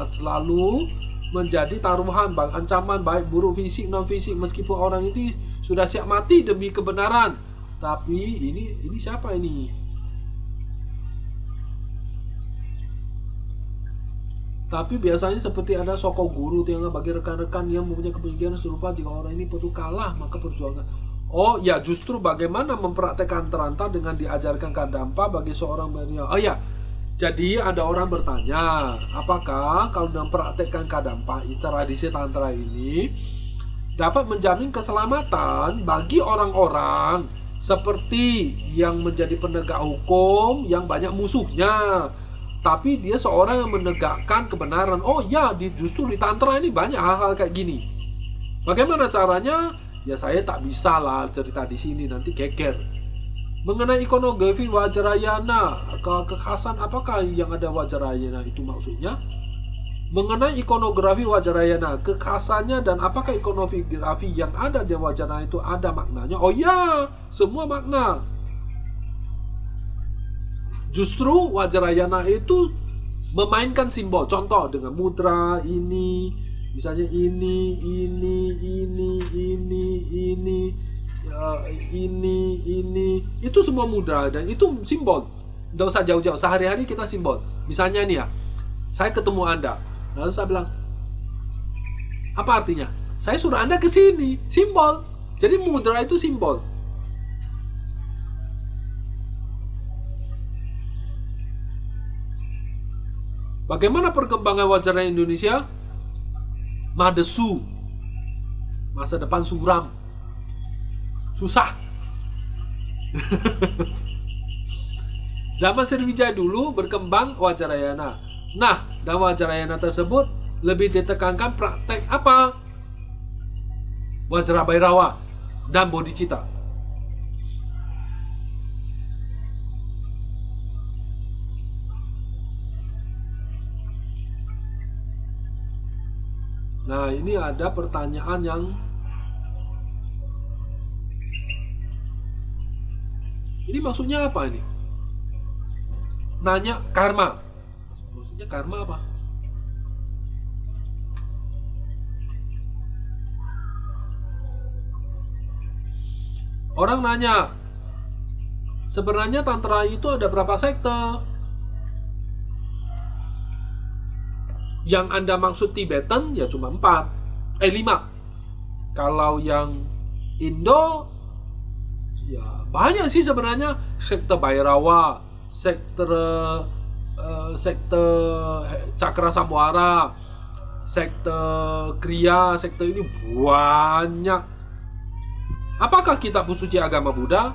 selalu menjadi taruhan, ancaman baik buruk fisik non fisik, meskipun orang ini sudah siap mati demi kebenaran. Tapi ini siapa ini? Tapi biasanya seperti ada soko guru yang bagi rekan-rekan yang mempunyai kepemikiran serupa, jika orang ini perlu kalah maka perjuangan. Oh ya, justru bagaimana mempraktekkan tantra dengan diajarkan Kadampa bagi seorang beria. Oh ya, jadi ada orang bertanya, apakah kalau mempraktekkan Kadampa, tradisi tantra ini dapat menjamin keselamatan bagi orang-orang seperti yang menjadi penegak hukum yang banyak musuhnya, tapi dia seorang yang menegakkan kebenaran. Oh ya, justru di tantra ini banyak hal-hal kayak gini. Bagaimana caranya? Ya saya tak bisa lah cerita di sini, nanti geger. Mengenai ikonografi Vajrayana, kekhasan apakah yang ada Vajrayana itu maksudnya? Mengenai ikonografi Vajrayana, kekhasannya dan apakah ikonografi yang ada di Vajrayana itu ada maknanya? Oh ya, semua makna. Justru Vajrayana itu memainkan simbol. Contoh dengan mudra ini, misalnya ini, itu semua mudra dan itu simbol. Tidak usah jauh-jauh, sehari-hari kita simbol. Misalnya ini ya, saya ketemu Anda, lalu saya bilang, apa artinya? Saya suruh Anda ke sini, simbol. Jadi mudra itu simbol. Bagaimana perkembangan Vajrayana Indonesia? Madesu, masa depan suram, susah. Zaman Sriwijaya dulu berkembang Vajrayana. Nah, dalam Vajrayana tersebut lebih ditekankan praktek apa? Vajrabhairawa dan Bodhicitta. Nah, ini ada pertanyaan yang ini maksudnya apa ini? Nanya karma. Maksudnya karma apa? Orang nanya, sebenarnya tantra itu ada berapa sekte? Yang Anda maksud Tibetan ya cuma 5. Kalau yang Indo ya banyak sih sebenarnya. Sekte Bhairawa, sekte Cakra Samwara, sekte Kriya, sekte ini banyak. Apakah kitab suci agama Buddha?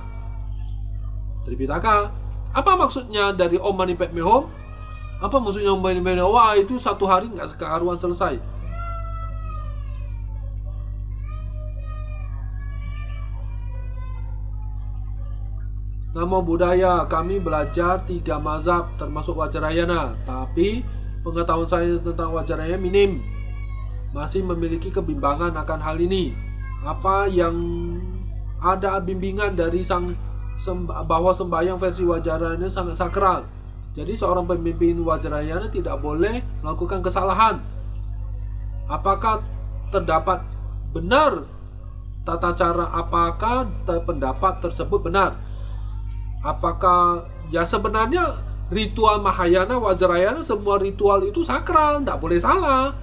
Tripitaka. Apa maksudnya dari Om Mani Padme Hum? Apa maksudnya Om Mani Padme Hum? Wah, itu 1 hari nggak sekaruan selesai. Namo Buddhaya, kami belajar 3 mazhab termasuk Vajrayana, tapi pengetahuan saya tentang Vajrayana minim. Masih memiliki kebimbangan akan hal ini. Apa yang ada bimbingan dari bahwa sembahyang versi Vajrayana sangat sakral. Jadi seorang pemimpin Vajrayana tidak boleh melakukan kesalahan. Apakah terdapat benar tata cara, apakah pendapat tersebut benar? Apakah ya sebenarnya ritual Mahayana, Vajrayana, semua ritual itu sakral, nggak boleh salah.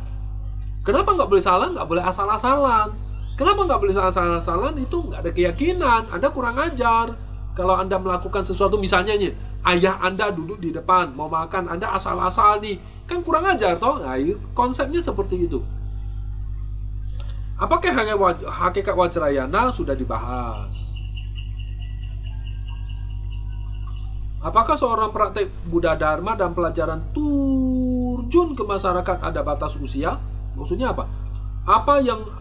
Kenapa nggak boleh salah? Nggak boleh asal-asalan. Kenapa nggak boleh asal-asalan? Itu nggak ada keyakinan, Anda kurang ajar. Kalau Anda melakukan sesuatu, misalnya nih, ayah Anda duduk di depan, mau makan, Anda asal-asal nih, kan kurang ajar toh? Nah, konsepnya seperti itu. Apakah hakikat Vajrayana sudah dibahas? Apakah seorang praktek Buddha Dharma dan pelajaran terjun ke masyarakat ada batas usia? Maksudnya apa?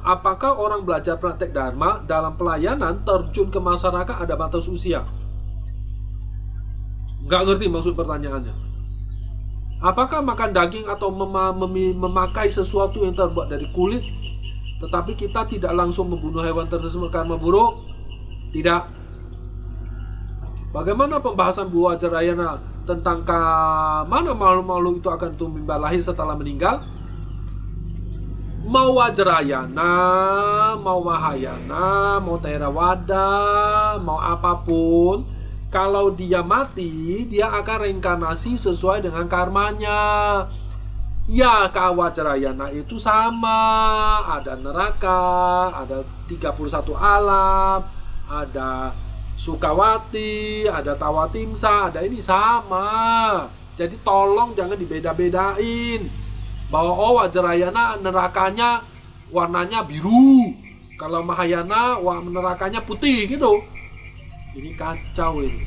Apakah orang belajar praktek Dharma dalam pelayanan terjun ke masyarakat ada batas usia? Nggak ngerti maksud pertanyaannya. Apakah makan daging atau memakai sesuatu yang terbuat dari kulit, tetapi kita tidak langsung membunuh hewan tersebut karena buruk? Tidak. Bagaimana pembahasan Bu Vajrayana tentang mana makhluk-makhluk itu akan tumbuh lahir setelah meninggal? Mau Vajrayana, mau Mahayana, mau Theravada, mau apapun, kalau dia mati, dia akan reinkarnasi sesuai dengan karmanya. Ya, Vajrayana itu sama, ada neraka, ada 31 alam, ada Sukawati, ada Tawatimsa, ada ini sama. Jadi tolong jangan dibeda-bedain. Bahwa Vajrayana nerakanya warnanya biru, kalau Mahayana nerakanya putih gitu. Ini kacau ini.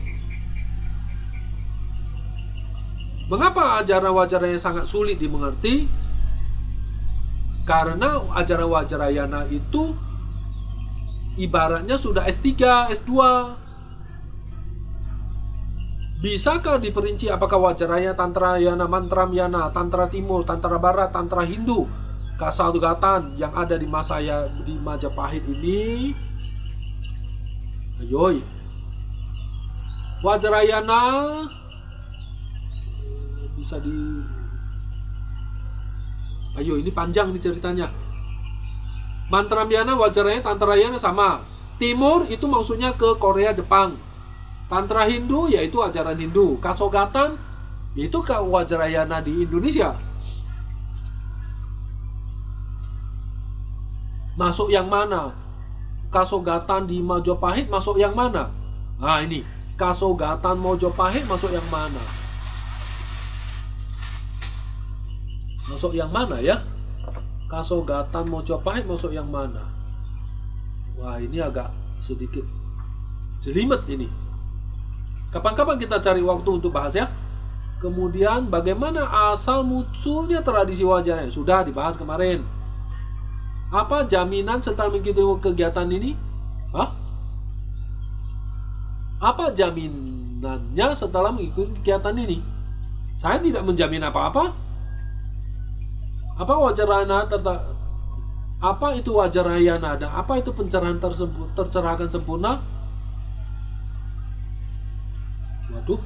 Mengapa ajaran Vajrayana sangat sulit dimengerti? Karena ajaran Vajrayana itu ibaratnya sudah S3, S2. Bisakah diperinci apakah Vajrayana, Tantrayana, Mantramyana, Tantra Timur, Tantra Barat, Tantra Hindu, Kasalugatan yang ada di di Majapahit ini? Ayo, Vajrayana bisa ayo, ini panjang nih ceritanya. Mantramyana, Vajrayana, Tantrayana sama. Timur itu maksudnya ke Korea, Jepang. Tantra Hindu yaitu ajaran Hindu. Kasogatan yaitu ke Vajrayana di Indonesia. Masuk yang mana? Kasogatan di Majapahit masuk yang mana? Nah ini, Kasogatan Majapahit masuk yang mana? Masuk yang mana ya? Kasogatan Majapahit masuk yang mana? Wah, ini agak sedikit jelimet ini. Kapan-kapan kita cari waktu untuk bahas ya. Kemudian bagaimana asal munculnya tradisi Vajrayana? Sudah dibahas kemarin. Apa jaminan setelah mengikuti kegiatan ini? Hah? Apa jaminannya setelah mengikuti kegiatan ini? Saya tidak menjamin apa-apa. Apa Vajrayana apa itu Vajrayana dan apa itu pencerahan tersebut tercerahkan sempurna? Waduh.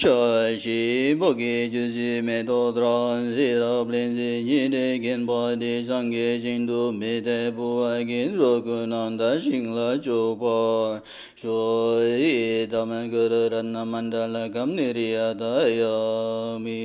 shashi bogi juzi metodran zira blinzi nyide genpa di sangye shindu mite buwa genro kunanda shingla chopa shoyi taman guru ranna mandala kamniriya dayami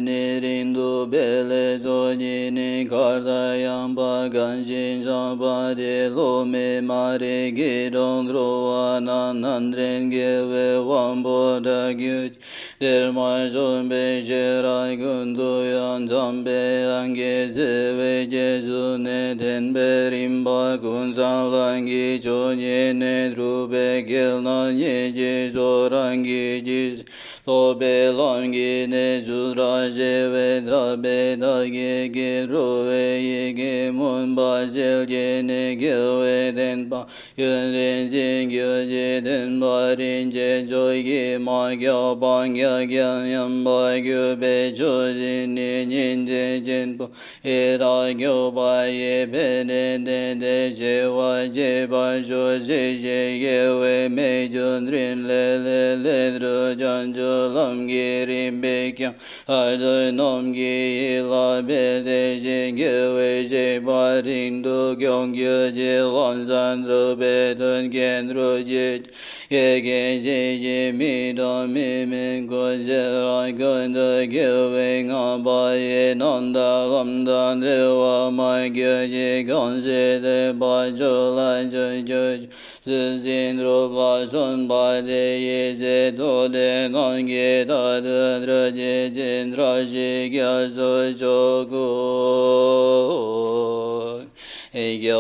Nerindu bele zojini kardayam baganshin shabade lome mare gidon droana nandren geve wamboda gyuch derma zombe jerai gunduyan zambe ange zeve jesu neden berimba kunsalangi chonyene drube gelna nye jesu rangi jis tobe langi ne jura jeve drabe dage gerove yege munba jelgene gelve denpa yunren zingyo jeden barin je joyge magya bangya gyanyam bagyo be jodini nyinde jenpo era gyo baye bene de jewa jeba joje yewe me jundrin le dro janjo lam girim bekyam ardo nom gi la be de jengwe je barin do gyong gyo je lan zan ro be don gen ro je ye je mi do mi men go je ra go do gwe nga ba ye non da lam dan re wa ma gyo je gon je de ba jo la jo zin ro ba son ba de ye je do de non ge da de dra je jin dra je gya zo jo go gyo